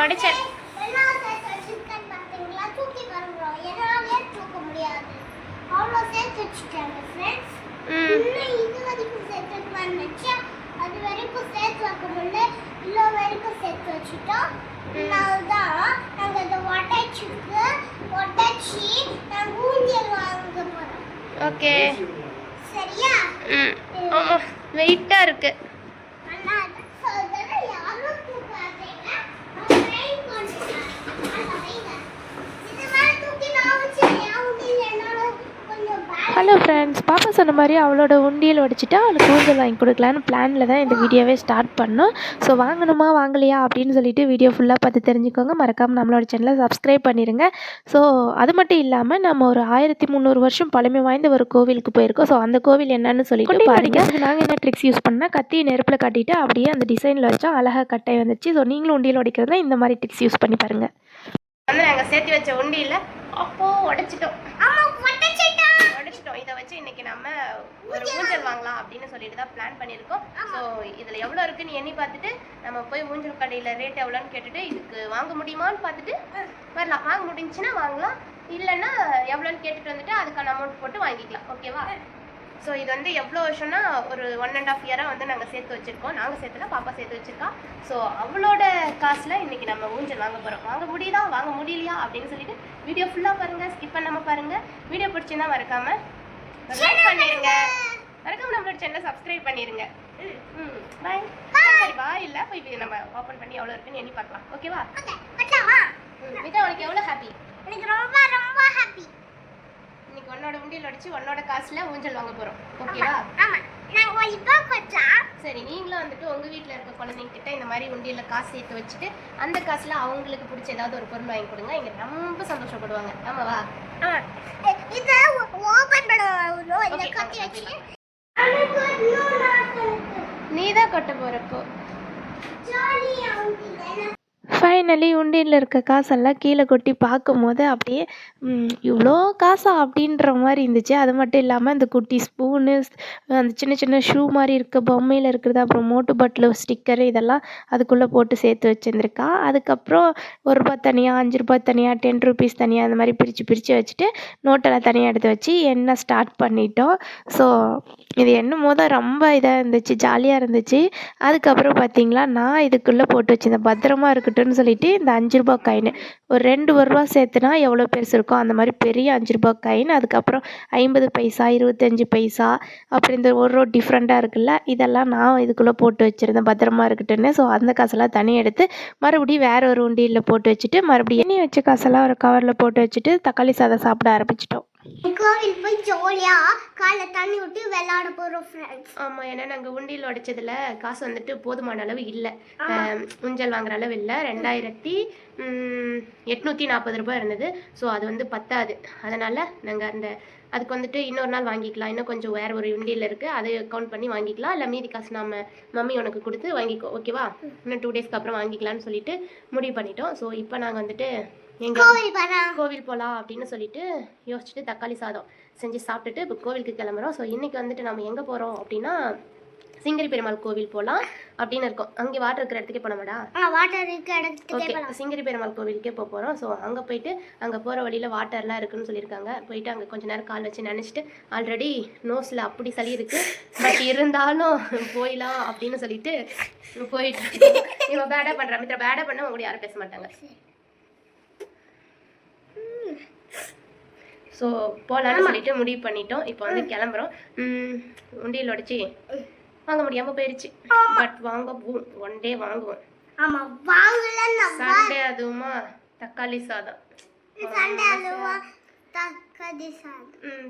உடைச்சல் okay சரியா? வெயிட்டா இருக்கு. ஹலோ ஃப்ரெண்ட்ஸ், பாப்பா சொன்ன மாதிரி அவளோட உண்டியல் உடைச்சிட்டு அவளுக்கு ஊஞ்சல் வாங்கி கொடுக்கலான்னு பிளானில் தான் இந்த வீடியோவே ஸ்டார்ட் பண்ணோம். ஸோ வாங்கணுமா வாங்கலையா அப்படின்னு சொல்லிட்டு வீடியோ ஃபுல்லாக பார்த்து தெரிஞ்சுக்கோங்க. மறக்காமல் நம்மளோட சேனலை சப்ஸ்கிரைப் பண்ணிடுங்க. ஸோ அது மட்டும் இல்லாமல் நம்ம ஒரு 1300 வருஷம் பழமை வாய்ந்த ஒரு கோவிலுக்கு போயிருக்கோம். ஸோ அந்த கோவில் என்னன்னு சொல்லிட்டு பாருங்க. நாங்கள் என்ன ட்ரிக்ஸ் யூஸ் பண்ணால் கத்தி நெருப்பில் கட்டிட்டு அப்படியே அந்த டிசைனில் வச்சா அழகாக கட்டை வந்துச்சு. ஸோ நீங்களும் உண்டியல் உடைக்கிறதா இந்த மாதிரி ட்ரிக்ஸ் யூஸ் பண்ணி பாருங்கள். வந்து நாங்கள் சேர்த்து வச்ச உண்டியில் உடைச்சிட்டோம். இதை வச்சு இன்னைக்கு நம்ம ஒரு ஊஞ்சல் வாங்கலாம் அப்படின்னு சொல்லிட்டு தான் பிளான் பண்ணியிருக்கோம். ஸோ இதில் எவ்வளோ இருக்குன்னு எண்ணி பார்த்துட்டு நம்ம போய் ஊஞ்சல் கடையில் ரேட் எவ்வளோன்னு கேட்டுட்டு இதுக்கு வாங்க முடியுமான்னு பார்த்துட்டு வரலாம். வாங்க முடிஞ்சுன்னா வாங்கலாம், இல்லைன்னா எவ்வளோன்னு கேட்டுட்டு வந்துட்டு அதுக்கான அமௌண்ட் போட்டு வாங்கிக்கலாம். ஓகேவா? ஸோ இது வந்து எவ்வளோ வருஷம்னா ஒரு 1.5 இயராக வந்து நாங்கள் சேர்த்து வச்சுருக்கோம். நாங்கள் சேர்த்துல பாப்பா சேர்த்து வச்சுருக்கா. ஸோ அவளோட காசில் இன்றைக்கி நம்ம ஊஞ்சல் வாங்க போகிறோம். வாங்க முடியுதா வாங்க முடியலையா அப்படின்னு சொல்லிட்டு வீடியோ ஃபுல்லாக பாருங்கள், ஸ்கிப் பண்ணாமல் பாருங்கள். வீடியோ பிடிச்சிருந்தா மறக்காமல் லைக் பண்ணிடுங்க, மறக்காமல் நம்மளோட சேனலை சப்ஸ்கிரைப் பண்ணிடுங்க. பாய். சரி பாய். இல்லை போய் நம்ம ஓப்பன் பண்ணி எவ்வளோ இருக்குன்னு எண்ணி பார்க்கலாம். ஓகேவா? மிதா உனக்கு எவ்வளோ ஹாப்பி? எனக்கு ரொம்ப ரொம்ப ஹாப்பி. இன்னைக்கு உன்னோட உண்டியல் அடிச்சு உன்னோட காசுல ஊஞ்சல் வாங்க போறோம். ஓகேவா? ஆமா. நான் இப்போ கொஞ்சா. சரி, நீங்களும் வந்துட்டு உங்க வீட்ல இருக்க குழந்தைங்க கிட்ட இந்த மாதிரி உண்டியல்ல காசு சேர்த்து வச்சுட்டு அந்த காசுல அவங்களுக்கு பிடிச்ச ஏதாவது ஒரு பொருள் வாங்கி கொடுங்க. இங்க ரொம்ப சந்தோஷப்படுவாங்க. ஆமாவா? இத ஓபன் பண்ணனும். இந்த கத்தி வச்சு நீதான் கட்ட போறப்போ ஜாலியா ஃபைனலி உண்டியலில் இருக்க காசெல்லாம் கீழே கொட்டி பார்க்கும்போது அப்படியே இவ்வளோ காசா அப்படின்ற மாதிரி இருந்துச்சு. அது மட்டும் இல்லாமல் இந்த குட்டி ஸ்பூனு, அந்த சின்ன சின்ன ஷூ மாதிரி இருக்க பொம்மையில் இருக்கிறது, அப்புறம் மோட்டு பாட்டில் ஸ்டிக்கரு, இதெல்லாம் அதுக்குள்ளே போட்டு சேர்த்து வச்சுருந்துருக்கா. அதுக்கப்புறம் ₹1 தனியாக, ₹5 தனியாக, ₹10 தனியாக, அந்த மாதிரி பிரித்து வச்சுட்டு நோட்டெல்லாம் தனியாக எடுத்து வச்சு எண்ண ஸ்டார்ட் பண்ணிட்டோம். ஸோ இது எண்ணும் போது ரொம்ப இதாக இருந்துச்சு, ஜாலியாக இருந்துச்சு. அதுக்கப்புறம் பார்த்திங்களா, நான் இதுக்குள்ளே போட்டு வச்சுருந்தேன் பத்திரமா இருக்கட்டும் சொல்லிட்டு இந்த ₹5 காயின் ஒரு ₹2 சேர்த்துனா எவ்வளோ பெருசு இருக்கோ அந்த மாதிரி பெரிய ₹5 காயின். அதுக்கப்புறம் 50 பைசா, 25 பைசா, அப்புறம் இந்த ஒரு டிஃப்ரெண்ட்டாக இருக்குல்ல, இதெல்லாம் நான் இதுக்குள்ளே போட்டு வச்சுருந்தேன் பத்திரமா இருக்கட்டுன்னு. ஸோ அந்த காசெல்லாம் தனியாக எடுத்து மறுபடியும் வேற ஒரு உண்டியில் போட்டு வச்சுட்டு மறுபடியும் எண்ணெய் வச்ச காசெல்லாம் ஒரு கவரில் போட்டு வச்சுட்டு தக்காளி சாதம் சாப்பிட ஆரம்பிச்சிட்டோம். கோவில் போய் ஜாலியா காலை தண்ணி விட்டு விளையாட போறோம் ஃப்ரெண்ட்ஸ். ஆமா, ஏன்னா நாங்கள் உண்டியில் உடைச்சதுல காசு வந்துட்டு போதுமான அளவு இல்லை, ஊஞ்சல் வாங்குற அளவு இல்லை. 2840 இருந்தது. ஸோ அது வந்து பத்தாது. அதனால நாங்கள் அதுக்கு வந்துட்டு இன்னொரு நாள் வாங்கிக்கலாம், இன்னும் கொஞ்சம் வேற ஒரு உண்டியில் இருக்குது, அதை கவுண்ட் பண்ணி வாங்கிக்கலாம். இல்லை மீதி காசு நம்ம மம்மி உனக்கு கொடுத்து வாங்கிக்கோ. ஓகேவா? இன்னும் 2 டேஸ்க்கு அப்புறம் வாங்கிக்கலாம்னு சொல்லிட்டு முடிவு பண்ணிட்டோம். ஸோ இப்போ நாங்கள் வந்துட்டு கோவில் போகலாம் அப்படின்னு சொல்லிட்டு யோசிச்சுட்டு தக்காளி சாதம் செஞ்சு சாப்பிட்டுட்டு இப்போ கோவிலுக்கு கிளம்புறோம். ஸோ இன்னைக்கு வந்துட்டு நம்ம எங்கே போகிறோம் அப்படின்னா சிங்கரி பெருமாள் கோவில் போகலாம் அப்படின்னு இருக்கோம். அங்கே வாட்டர் இருக்கிற இடத்துக்கே போனோம்டா. ஓகே, சிங்கரி பெருமாள் கோவிலுக்கே போகிறோம். ஸோ அங்கே போயிட்டு அங்கே போகிற வழியில் வாட்டர்லாம் இருக்குன்னு சொல்லியிருக்காங்க. போயிட்டு அங்கே கொஞ்சம் நேரம் கால் வச்சு நினச்சிட்டு, ஆல்ரெடி நோஸில் அப்படி சளி இருக்குது, பட் இருந்தாலும் போயிடலாம் அப்படின்னு சொல்லிட்டு போயிட்டு இவன் பேடாக பண்ணுறா. மித்திர பேடாக பண்ண அவங்க கூட யாரும் பேச மாட்டாங்க. ஸோ போகலான்னு சொல்லிட்டு முடிவு பண்ணிட்டோம். இப்போ வந்து கிளம்புறோம். உண்டியல் உடைச்சி வாங்க முடியாமல் போயிடுச்சு, பட் வாங்குவோம். 1 டே வாங்குவோம். சண்டே அதுவுமா தக்காளி சாதம்.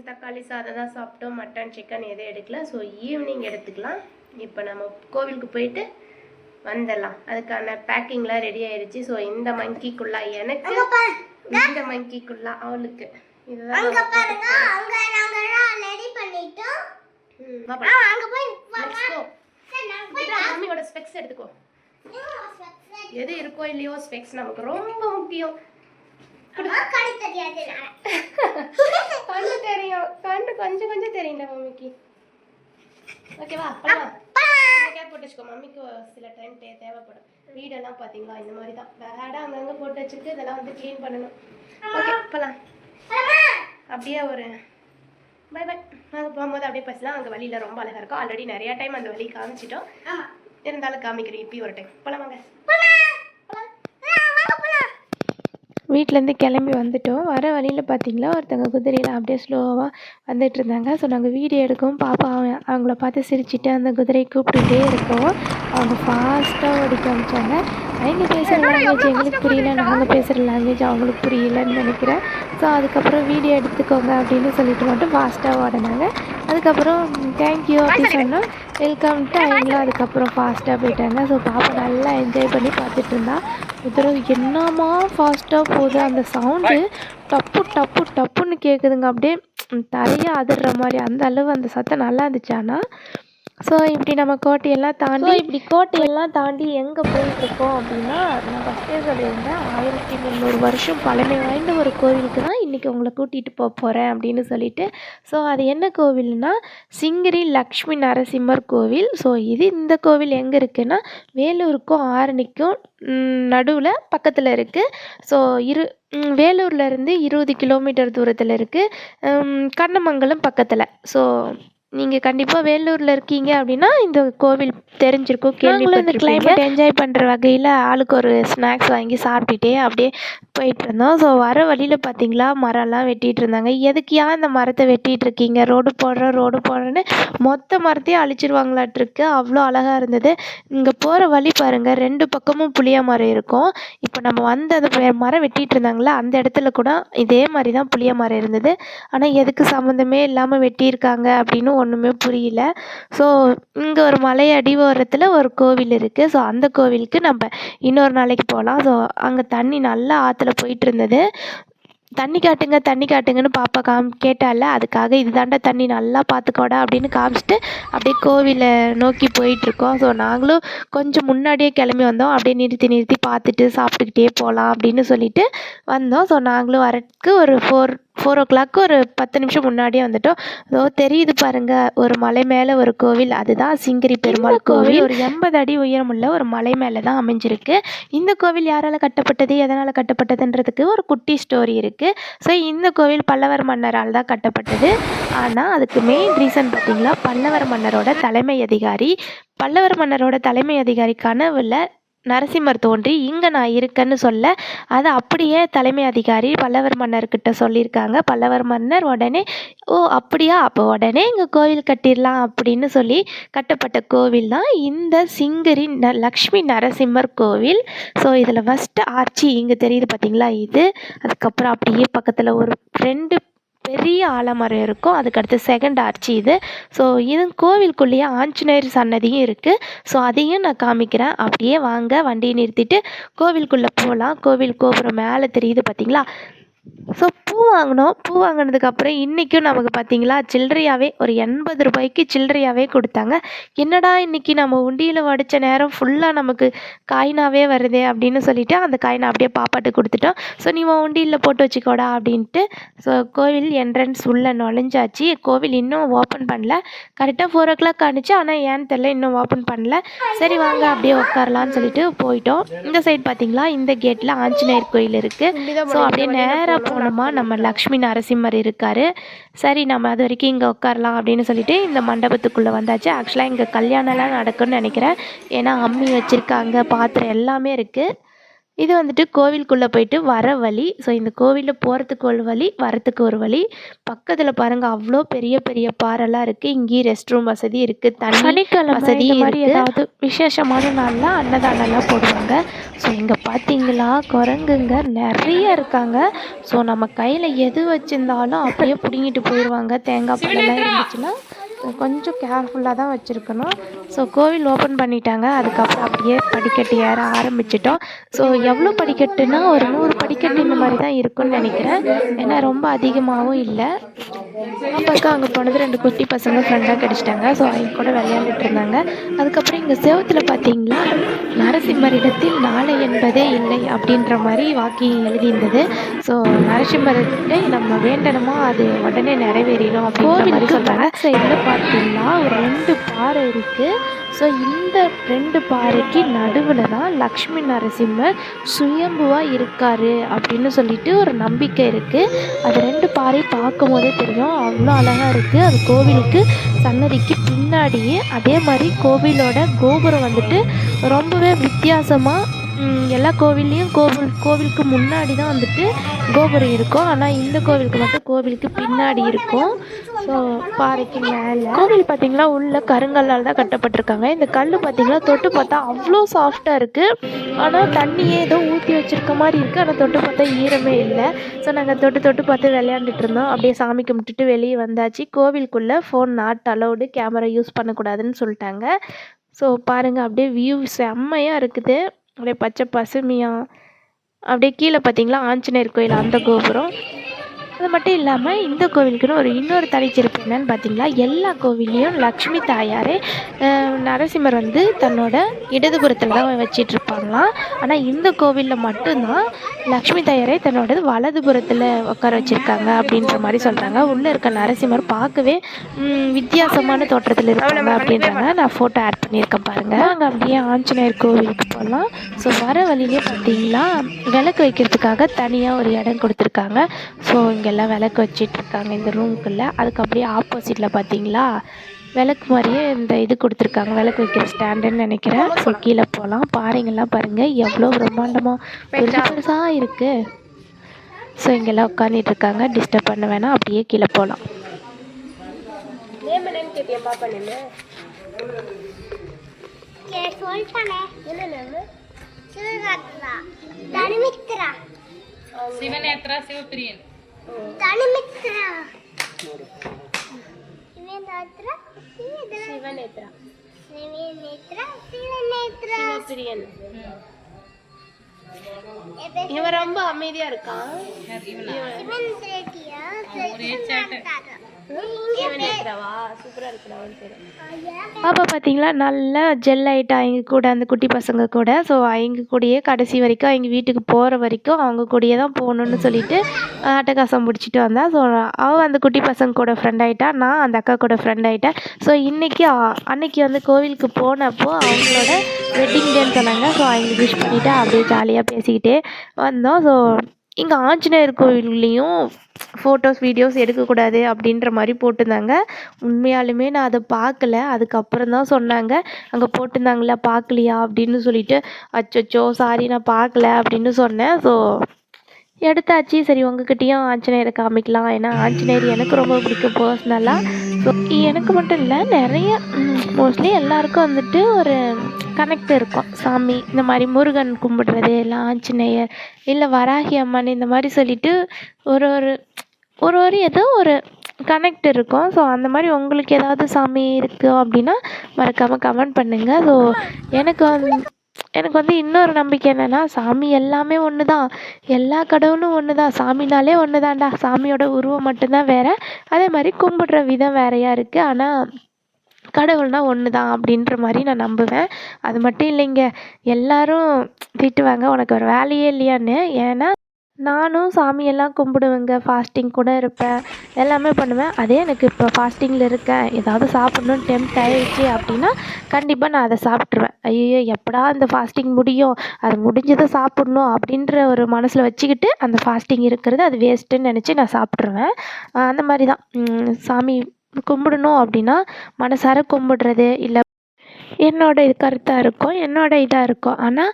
தக்காளி சாதம் தான் சாப்பிட்டோம். மட்டன் சிக்கன் எதுவும் எடுக்கல. ஸோ ஈவினிங் எடுத்துக்கலாம். இப்போ நம்ம கோவிலுக்கு போயிட்டு வந்துடலாம். அதுக்கான பேக்கிங்லாம் ரெடி ஆயிடுச்சு. ஸோ இந்த மங்கிக்குள்ளா எனக்கு, இந்த மங்கிக்குள்ளா அவளுக்கு. மம்மியோட ஸ்பெக்ஸ் எடுத்துக்கோ. எது இருக்கோ இல்லையோ ஸ்பெக்ஸ் நமக்கு ரொம்ப முக்கியம். கண்ணு தெரியும், கண்ணு கொஞ்சம் கொஞ்சம் தெரியல மம்மிக்கு. ஓகேவா? பேக் போட்டு வச்சுக்கோ, மம்மிக்கு சில டைம் தேவைப்படும். வீடெல்லாம் பார்த்தீங்களா இந்த மாதிரி தான் பேடாக அங்கங்கே போட்டு வச்சுருக்கு. இதெல்லாம் வந்து க்ளீன் பண்ணணும். ஓகே போகலாம். அப்படியே ஒரு பை பை. நாங்கள் போகும்போது அப்படியே பேசலாம். அங்கே வழியில் ரொம்ப அழகாக இருக்கும். ஆல்ரெடி நிறையா டைம் அந்த வழி காமிச்சிட்டோம், இருந்தாலும் காமிக்கிறேன் இப்பயும் ஒரு டைம். போகலாம் வாங்க. வீட்டிலேருந்து கிளம்பி வந்துட்டோம். வர வழியில் பார்த்தீங்களா ஒருத்தவங்க குதிரையில் அப்படியே ஸ்லோவாக வந்துட்டு இருந்தாங்க. ஸோ நாங்கள் வீடியோ எடுக்கவும் பாப்பா அவங்கள பார்த்து சிரிச்சுட்டு அந்த குதிரையை கூப்பிட்டுட்டே இருக்கோம். அவங்க ஃபாஸ்ட்டாக ஓடி காமிச்சாங்க. அவங்க பேசுகிற லாங்குவேஜ் எங்களுக்கு புரியல, நாங்கள் பேசுகிற லாங்குவேஜ் அவங்களுக்கு புரியலன்னு நினைக்கிறேன். ஸோ அதுக்கப்புறம் வீடியோ எடுத்துக்கோங்க அப்படின்னு சொல்லிட்டு மட்டும் ஃபாஸ்ட்டாக ஓடினாங்க. அதுக்கப்புறம் தேங்க்யூ அப்படின்னு சொன்னோம். வெல்கம்ட்டு அவங்களும் அதுக்கப்புறம் ஃபாஸ்ட்டாக போயிட்டாங்க. ஸோ பாப்பா நல்லா என்ஜாய் பண்ணி பார்த்துட்டு இருந்தா. குதிரை என்னமா ஃபாஸ்ட்டாக போகுது, அந்த சவுண்டு டப்பு டப்பு டப்புன்னு கேட்குதுங்க. அப்படியே தரையாக அதிர்ற மாதிரி அந்த அளவு அந்த சத்தம் நல்லா இருந்துச்சு. ஆனால் ஸோ இப்படி நம்ம கோட்டையெல்லாம் தாண்டி எங்கே போயிட்டுருக்கோம் அப்படின்னா, நான் ஃபஸ்ட்டே சொல்லியிருந்தேன் 1300 வருஷம் பழமை வாய்ந்த ஒரு கோவிலுக்கு தான் இன்றைக்கி உங்களை கூட்டிகிட்டு போகிறேன் அப்படின்னு சொல்லிட்டு. ஸோ அது என்ன கோவில்னா சிங்கிரி லக்ஷ்மி நரசிம்மர் கோவில். ஸோ இந்த கோவில் எங்கே இருக்குன்னா வேலூருக்கும் ஆரணிக்கும் நடுவில் பக்கத்தில் இருக்குது. ஸோ வேலூர்லேருந்து 20 கிலோமீட்டர் தூரத்தில் இருக்குது. கண்ணமங்கலம் பக்கத்தில். ஸோ நீங்கள் கண்டிப்பாக வேலூரில் இருக்கீங்க அப்படின்னா இந்த கோவில் தெரிஞ்சிருக்கும், கேள்விப்பட்டிருப்பீங்க. கிளைமேட் என்ஜாய் பண்ணுற வகையில் ஆளுக்கு ஒரு ஸ்நாக்ஸ் வாங்கி சாப்பிட்டுட்டே அப்படியே போயிட்டு இருந்தோம். ஸோ வர வழியில் பார்த்தீங்களா மரம்லாம் வெட்டிகிட்டு இருந்தாங்க. எதுக்கு இந்த மரத்தை வெட்டிகிட்டு இருக்கீங்க, ரோடு போடுறேன்னு மொத்த மரத்தையும் அழிச்சிருவாங்களாட்டிருக்கு. அவ்வளோ அழகாக இருந்தது. இங்கே போகிற வழி பாருங்கள், 2 பக்கமும் புளிய மரம் இருக்கும். இப்போ நம்ம வந்து அந்த மரம் வெட்டிகிட்டு இருந்தாங்களா அந்த இடத்துல கூட இதே மாதிரி தான் புளிய மரம் இருந்தது. ஆனால் எதுக்கு சம்மந்தமே இல்லாமல் வெட்டியிருக்காங்க அப்படின்னு ஒன்றுமே புரியல. ஸோ இங்கே ஒரு மலை அடிவாரத்தில் ஒரு கோவில் இருக்குது. ஸோ அந்த கோவிலுக்கு நம்ம இன்னொரு நாளைக்கு போகலாம். ஸோ அங்கே தண்ணி நல்லா ஆற்றுல போயிட்டு இருந்தது. தண்ணி காட்டுங்கன்னு பாப்பா கேட்டால, அதுக்காக இதுதாண்டா தண்ணி நல்லா பார்த்துக்கோடா அப்படின்னு காமிச்சிட்டு அப்படியே கோவிலை நோக்கி போயிட்டுருக்கோம். ஸோ நாங்களும் கொஞ்சம் முன்னாடியே கிளம்பி வந்தோம். அப்படியே நிறுத்தி பார்த்துட்டு சாப்பிட்டுக்கிட்டே போகலாம் அப்படின்னு சொல்லிட்டு வந்தோம். ஸோ நாங்களும் வரதுக்கு ஒரு 4 o'clock ஒரு 10 நிமிஷம் முன்னாடியே வந்துட்டோம். ஸோ தெரியுது பாருங்கள் ஒரு மலை மேலே ஒரு கோவில், அதுதான் சிங்கிரி பெருமாள் கோவில். ஒரு 80 அடி உயரமுள்ள ஒரு மலை மேலே தான் அமைஞ்சிருக்கு. இந்த கோவில் யாரால் கட்டப்பட்டது, எதனால் கட்டப்பட்டதுன்றதுக்கு ஒரு குட்டி ஸ்டோரி இருக்குது. ஸோ இந்த கோவில் பல்லவர் மன்னரால் தான் கட்டப்பட்டது. ஆனால் அதுக்கு மெயின் ரீசன் பார்த்திங்களா, பல்லவர் மன்னரோட தலைமை அதிகாரி கனவுல நரசிம்மர் தோன்றி இங்கே நான் இருக்கேன்னு சொல்ல, அதை அப்படியே தலைமை அதிகாரி பல்லவர் மன்னர்கிட்ட சொல்லியிருக்காங்க. பல்லவர் மன்னர் உடனே அப்படியா, அப்போ உடனே இங்கே கோவில் கட்டிடலாம் அப்படின்னு சொல்லி கட்டப்பட்ட கோவில் தான் இந்த சிங்கிரி லக்ஷ்மி நரசிம்மர் கோவில். ஸோ இதில் ஃபஸ்ட்டு ஆர்ச்சி இங்கே தெரியுது பார்த்தீங்களா, இது. அதுக்கப்புறம் அப்படியே பக்கத்தில் ஒரு 2 பெரிய ஆலமரம் இருக்கும். அதுக்கடுத்து செகண்ட் ஆர்ச்சி இது. ஸோ இது கோவிலுக்குள்ளேயே ஆஞ்சநேயர் சன்னதியும் இருக்குது. ஸோ அதையும் நான் காமிக்கிறேன். அப்படியே வாங்க, வண்டியை நிறுத்திட்டு கோவிலுக்குள்ளே போகலாம். கோவில் கோபுரம் மேலே தெரியுது பார்த்தீங்களா. ஸோ பூ வாங்கினதுக்கப்புறம் இன்றைக்கும் நமக்கு பார்த்தீங்களா சில்லறையாகவே ஒரு 80 ரூபாய்க்கு சில்லறையாகவே கொடுத்தாங்க. என்னடா இன்றைக்கி நம்ம உண்டியில் வடித்த நேரம் ஃபுல்லாக நமக்கு காயினாகவே வருதே அப்படின்னு சொல்லிவிட்டு அந்த காயினை அப்படியே பாப்பாட்டு கொடுத்துட்டோம். ஸோ நீ உண்டியில் போட்டு வச்சுக்கோடா அப்படின்ட்டு. ஸோ கோவில் என்ட்ரன்ஸ் உள்ளே நுழைஞ்சாச்சு. கோவில் இன்னும் ஓப்பன் பண்ணல. கரெக்டாக 4 o'clock ஆனிச்சு. ஆனால் ஏன்னு தெரில இன்னும் ஓப்பன் பண்ணல. சரி வாங்க அப்படியே உட்காரலான்னு சொல்லிட்டு போயிட்டோம். இந்த சைடு பார்த்தீங்களா இந்த கேட்டில் ஆஞ்சநேயர் கோயில் இருக்குது. ஸோ அப்படியே நேராக போனோமா நம்ம லக்ஷ்மி நரசிம்மர் இருக்கார். சரி நம்ம அது வரைக்கும் இங்கே உட்காரலாம் அப்படின்னு சொல்லிட்டு இந்த மண்டபத்துக்குள்ளே வந்தாச்சு. ஆக்சுவலாக இங்கே கல்யாணம்லாம் நடக்கும்னு நினைக்கிறேன். ஏன்னா அம்மி வச்சுருக்காங்க, பாத்திரம் எல்லாமே இருக்குது. இது வந்துட்டு கோவிலுக்குள்ளே போயிட்டு வர வழி. ஸோ இந்த கோவிலில் போகிறதுக்கு ஒரு வழி, வரத்துக்கு ஒரு வழி. பக்கத்தில் பாருங்கள் அவ்வளோ பெரிய பெரிய பாறைலாம் இருக்குது. இங்கேயும் ரெஸ்ட் ரூம் வசதி இருக்குது, தண்ணி வசதி மாதிரி. ஏதாவது விசேஷமான நாளில் அன்னதானம்லாம் போடுவாங்க. ஸோ இங்கே பார்த்தீங்களா குரங்குங்க நிறைய இருக்காங்க. ஸோ நம்ம கையில் எது வச்சுருந்தாலும் அப்படியே பிடுங்கிட்டு போயிடுவாங்க. தேங்காய் பழம்லாம் இருந்துச்சுன்னா கொஞ்சம் கேர்ஃபுல்லாக தான் வச்சுருக்கணும். ஸோ கோவில் ஓப்பன் பண்ணிட்டாங்க. அதுக்கப்புறம் அப்படியே படிக்கட்டு ஏற ஆரம்பிச்சிட்டோம். ஸோ எவ்வளோ படிக்கட்டுனா ஒரு 100 படிக்கட்டு இந்த மாதிரி தான் இருக்குன்னு நினைக்கிறேன். ஏன்னா ரொம்ப அதிகமாகவும் இல்லை. அப்பாவுக்கு அங்கே போனது 2 குட்டி பசங்க ஃப்ரெண்டாக கிடச்சிட்டாங்க. ஸோ அவங்க கூட விளையாண்டுட்டு இருந்தாங்க. அதுக்கப்புறம் இங்கே செவத்தில் பார்த்தீங்களா நரசிம்மரிடத்தில் நாளை என்பதே இல்லை அப்படின்ற மாதிரி வாக்கியம் எழுதியிருந்தது. ஸோ நரசிம்மர்கிட்ட நம்ம வேண்டணுமோ அது உடனே நிறைவேறிடும் அப்படின்ற மாதிரி சொல்கிறாங்க. சைடில் பார்த்தீங்கன்னா ஒரு 2 பாறை இருக்குது. ஸோ இந்த 2 பாறைக்கு நடுவில் தான் லக்ஷ்மி நரசிம்மர் சுயம்புவாக இருக்கார் அப்படின்னு சொல்லிட்டு ஒரு நம்பிக்கை இருக்குது. அது 2 பாறை பார்க்கும் போதே தெரியும், அவ்வளோ அழகாக இருக்குது. அது கோவிலுக்கு சன்னதிக்கு பின்னாடியே. அதே மாதிரி கோவிலோட கோபுரம் வந்துட்டு ரொம்பவே வித்தியாசமாக எல்லா கோவில்லையும் கோவிலுக்கு முன்னாடி தான் வந்துட்டு கோபுரம் இருக்கும். ஆனால் இந்த கோவிலுக்கு மட்டும் கோவிலுக்கு பின்னாடி இருக்கும். ஸோ பாறைக்கு மேலே கோவில் பார்த்திங்கன்னா உள்ள கருங்கல்லால் தான் கட்டப்பட்டிருக்காங்க. இந்த கல் பார்த்திங்கன்னா தொட்டு பார்த்தா அவ்வளோ சாஃப்டாக இருக்குது. ஆனால் தண்ணியே ஏதோ ஊற்றி வச்சுருக்க மாதிரி இருக்குது. ஆனால் தொட்டு பார்த்தா ஈரமே இல்லை. ஸோ நாங்கள் தொட்டு பார்த்து விளையாண்டுட்டு இருந்தோம். அப்படியே சாமி கும்பிட்டுட்டு வெளியே வந்தாச்சு. கோவிலுக்குள்ளே phone not allowed, camera use பண்ணக்கூடாதுன்னு சொல்லிட்டாங்க. ஸோ பாருங்கள், அப்படியே வியூ செம்மையாக இருக்குது. அப்படியே பச்சை பசுமையாக. அப்படியே கீழே பார்த்தீங்களா ஆஞ்சநேயர் கோயில் அந்த கோபுரம். அது மட்டும் இல்லாமல் இந்த கோவிலுக்குன்னு இன்னொரு தனிச்சிறப்பு என்னன்னு பார்த்தீங்களா, எல்லா கோவில்லையும் லக்ஷ்மி தாயாரே நரசிம்மர் வந்து தன்னோட இடதுபுறத்தில் தான் வச்சிட்ருப்பாங்களாம். ஆனால் இந்த கோவிலில் மட்டும்தான் லக்ஷ்மி தாயாரே தன்னோட வலதுபுறத்தில் உட்கார வச்சுருக்காங்க அப்படின்ற மாதிரி சொல்கிறாங்க. உள்ளே இருக்க நரசிம்மர் பார்க்கவே வித்தியாசமான தோற்றத்தில் இருக்காங்க அப்படின்றாங்க. நான் ஃபோட்டோ ஆட் பண்ணியிருக்கேன் பாருங்கள். நாங்கள் அப்படியே ஆஞ்சநேயர் கோவிலுக்கு போகலாம். ஸோ வர வழியிலே பார்த்தீங்களா விளக்கு வைக்கிறதுக்காக தனியாக ஒரு இடம் கொடுத்துருக்காங்க. ஸோ இங்கெல்லாம் விளக்கு வச்சிட்ருக்காங்க இந்த ரூமுக்குள்ளே. அதுக்கு அப்படியே ஆப்போசிட்டில் பார்த்தீங்களா விளக்கு மாதிரியே இந்த இது கொடுத்துருக்காங்க, விளக்கு வைக்கிற ஸ்டாண்டுன்னு நினைக்கிறேன். ஸோ கீழே போகலாம். பாறைங்கள்லாம் பாருங்கள் எவ்வளோ பிரம்மாண்டமாக பெருசாக இருக்குது. ஸோ இங்கெல்லாம் உட்காந்துட்டு இருக்காங்க, டிஸ்டர்ப் பண்ண வேணாம். அப்படியே கீழே போகலாம். ಶಿವನೇತ್ರ ಶಿವಪ್ರಿಯನ್ இவன் ரொம்ப அமைதியா இருக்கான். பாப்பா பார்த்தீங்களா நல்லா ஜெல் ஆகிட்டா அவங்க கூட, அந்த குட்டி பசங்க கூட. ஸோ அவங்க கூடயே கடைசி வரைக்கும் அவங்க வீட்டுக்கு போகிற வரைக்கும் அவங்க கூடயே தான் போகணுன்னு சொல்லிட்டு அட்டகாசம் பிடிச்சிட்டு வந்தேன். ஸோ அவள் அந்த குட்டி பசங்க கூட ஃப்ரெண்ட் ஆகிட்டா, நான் அந்த அக்கா கூட ஃப்ரெண்ட் ஆகிட்டேன். ஸோ அன்னைக்கு வந்து கோவிலுக்கு போனப்போ அவங்களோட வெட்டிங் டேன்னு சொன்னாங்க. ஸோ அவங்களுக்கு விஷ் பண்ணிவிட்டு அப்படியே ஜாலியாக பேசிக்கிட்டே வந்தோம். ஸோ இங்கே ஆஞ்சநேயர் கோவில்லையும் ஃபோட்டோஸ் வீடியோஸ் எடுக்கக்கூடாது அப்படின்ற மாதிரி போட்டிருந்தாங்க. உண்மையாலுமே நான் அதை பார்க்கல. அதுக்கப்புறம் தான் சொன்னாங்க, அங்கே போட்டிருந்தாங்களா பார்க்கலையா அப்படின்னு சொல்லிட்டு. அச்சோ சாரி நான் பார்க்கல அப்படின்னு சொன்னேன். ஸோ எடுத்தாச்சு. சரி உங்ககிட்டயும் ஆஞ்சநேயரை காமிக்கலாம். ஏன்னா ஆஞ்சநேயர் எனக்கு ரொம்ப பிடிக்கும் பர்சனலாக. ஸோ எனக்கு மட்டும் இல்லை, நிறைய மோஸ்ட்லி எல்லாருக்கும் வந்துட்டு ஒரு கனெக்ட் இருக்கும். சாமி இந்த மாதிரி முருகன் கும்பிடுறது, இல்லை ஆஞ்சநேயர், இல்லை வராகி அம்மன், இந்த மாதிரி சொல்லிட்டு ஒரு ஏதோ ஒரு கனெக்ட் இருக்கும். ஸோ அந்த மாதிரி உங்களுக்கு ஏதாவது சாமி இருக்குது அப்படின்னா மறக்காமல் கமெண்ட் பண்ணுங்கள். ஸோ எனக்கு வந்து இன்னொரு நம்பிக்கை என்னென்னா, சாமி எல்லாமே ஒன்று தான், எல்லா கடவுளும் ஒன்று தான், சாமினாலே ஒன்று தான்டா, சாமியோட உருவம் மட்டும்தான் வேறு, அதே மாதிரி கும்பிடுற விதம் வேறையாக இருக்குது, ஆனால் கடவுள்னா ஒன்று தான் அப்படின்ற மாதிரி நான் நம்புவேன். அது மட்டும் இல்லைங்க, எல்லாரும் திட்டுவாங்க உனக்கு ஒரு வேலையே இல்லையான்னு. ஏன்னா நானும் சாமியெல்லாம் கும்பிடுவேங்க, ஃபாஸ்டிங் கூட இருப்பேன், எல்லாமே பண்ணுவேன். அதே எனக்கு இப்போ ஃபாஸ்டிங்கில் இருக்கேன், ஏதாவது சாப்பிட்ணுன்னு டெம்ப்ட் ஆகிடுச்சு அப்படின்னா கண்டிப்பாக நான் அதை சாப்பிட்ருவேன். ஐயோ எப்படா இந்த ஃபாஸ்டிங் முடியும், அது முடிஞ்சதை சாப்பிட்ணும் அப்படின்ற ஒரு மனசில் வச்சுக்கிட்டு அந்த ஃபாஸ்டிங் இருக்கிறது அது வேஸ்ட்டுன்னு நினச்சி நான் சாப்பிட்ருவேன். அந்த மாதிரி தான் சாமி கும்பிடணும் அப்படின்னா மனசார கும்பிடுறது, இல்லை என்னோட கருத்தாக இருக்கும், என்னோட இதாக இருக்கும். ஆனால்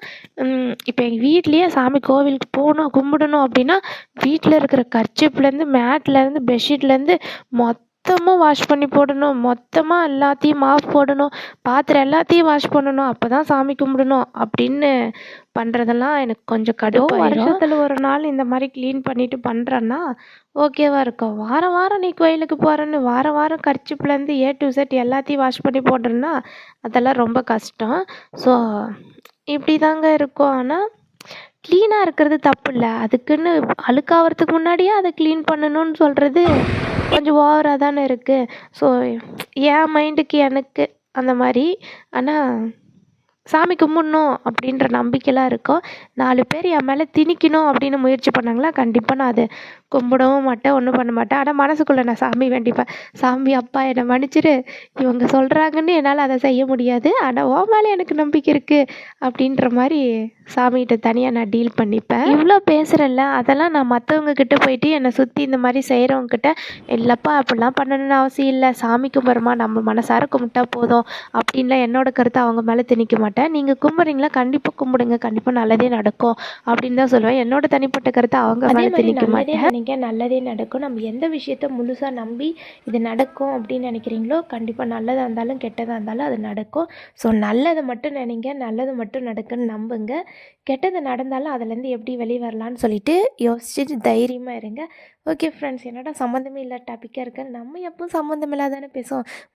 இப்போ எங்கள் வீட்லேயே சாமி கோவிலுக்கு போகணும் கும்பிடணும் அப்படின்னா வீட்டில் இருக்கிற கர்ச்சீப்லேருந்து, மேட்லேருந்து, பெட்ஷீட்லேருந்து மொத்தமாக வாஷ் பண்ணி போடணும், மொத்தமாக எல்லாத்தையும் மாப் போடணும், பாத்திரம் எல்லாத்தையும் வாஷ் பண்ணணும், அப்போ தான் சாமி கும்பிடணும் அப்படின்னு பண்ணுறதெல்லாம் எனக்கு கொஞ்சம் கடுப்பாயிடும். வருஷத்தில் ஒரு நாள் இந்த மாதிரி க்ளீன் பண்ணிவிட்டு பண்ணுறேன்னா ஓகேவாக இருக்கும். வாரம் வாரம் நீ கோயிலுக்கு போகிறேன்னு வாரம் வாரம் கர்ச்சீப்லேருந்து A to Z எல்லாத்தையும் வாஷ் பண்ணி போடுறேன்னா அதெல்லாம் ரொம்ப கஷ்டம். ஸோ இப்படி தாங்க இருக்கும். ஆனால் க்ளீனாக இருக்கிறது தப்பு இல்லை, அதுக்குன்னு அழுக்காகிறதுக்கு முன்னாடியே அதை க்ளீன் பண்ணணும்னு சொல்கிறது கொஞ்சம் ஓவராக தானே இருக்குது. ஸோ என் மைண்டுக்கு எனக்கு அந்த மாதிரி. ஆனால் சாமி கும்பிட்ணும் அப்படின்ற நம்பிக்கைலாம் இருக்கும். 4 பேர் என் மேலே திணிக்கணும் அப்படின்னு முயற்சி பண்ணாங்களா, கண்டிப்பாக நான் அதை கும்பிடவும் மாட்டேன், ஒன்றும் பண்ண மாட்டேன். ஆனால் மனசுக்குள்ளே நான் சாமி வேண்டிப்பேன். சாமி அப்பா என்னை மன்னிச்சிரு, இவங்க சொல்கிறாங்கன்னு என்னால் அதை செய்ய முடியாது, ஆனால் உன் மேலே எனக்கு நம்பிக்கை இருக்குது அப்படின்ற மாதிரி சாமிகிட்ட தனியாக நான் டீல் பண்ணிப்பேன். இவ்வளோ பேசுகிறேன்ல, அதெல்லாம் நான் மற்றவங்க கிட்ட போயிட்டு என்னை சுற்றி இந்த மாதிரி செய்கிறவங்கக்கிட்ட, இல்லைப்பா அப்படிலாம் பண்ணணும்னு அவசியம் இல்லை, சாமி கும்பிட்றோமா நம்ம மனசார கும்பிட்டா போதும் அப்படின்லாம் என்னோட கருத்தை அவங்க மேலே திணிக்க மாட்டேன். நீங்கள் கும்பிட்றீங்களா, கண்டிப்பாக கும்பிடுங்க, கண்டிப்பாக நல்லதே நடக்கும் அப்படின்னு தான் சொல்லுவேன். என்னோட தனிப்பட்ட கருத்தை அவங்க மேலே திணிக்க மாட்டேன். நினைக்க நல்லதே நடக்கும். நம்ம எந்த விஷயத்த முழுசாக நம்பி இது நடக்கும் அப்படின்னு நினைக்கிறீங்களோ, கண்டிப்பாக நல்லதாக இருந்தாலும் கெட்டதாக இருந்தாலும் அது நடக்கும். ஸோ நல்லதை மட்டும் நினைங்க, நல்லது மட்டும் நடக்குன்னு நம்புங்க. கெட்டது நடந்தாலும் அதுலேருந்து எப்படி வெளியே வரலான்னு சொல்லிட்டு யோசிச்சுட்டு தைரியமாக இருங்க. ஓகே ஃப்ரெண்ட்ஸ், என்னடா சம்மந்தமே இல்லை டாப்பிக்காக இருக்கு, நம்ம எப்பவும் சம்மந்தம் இல்லாதானே பேசுவோம்.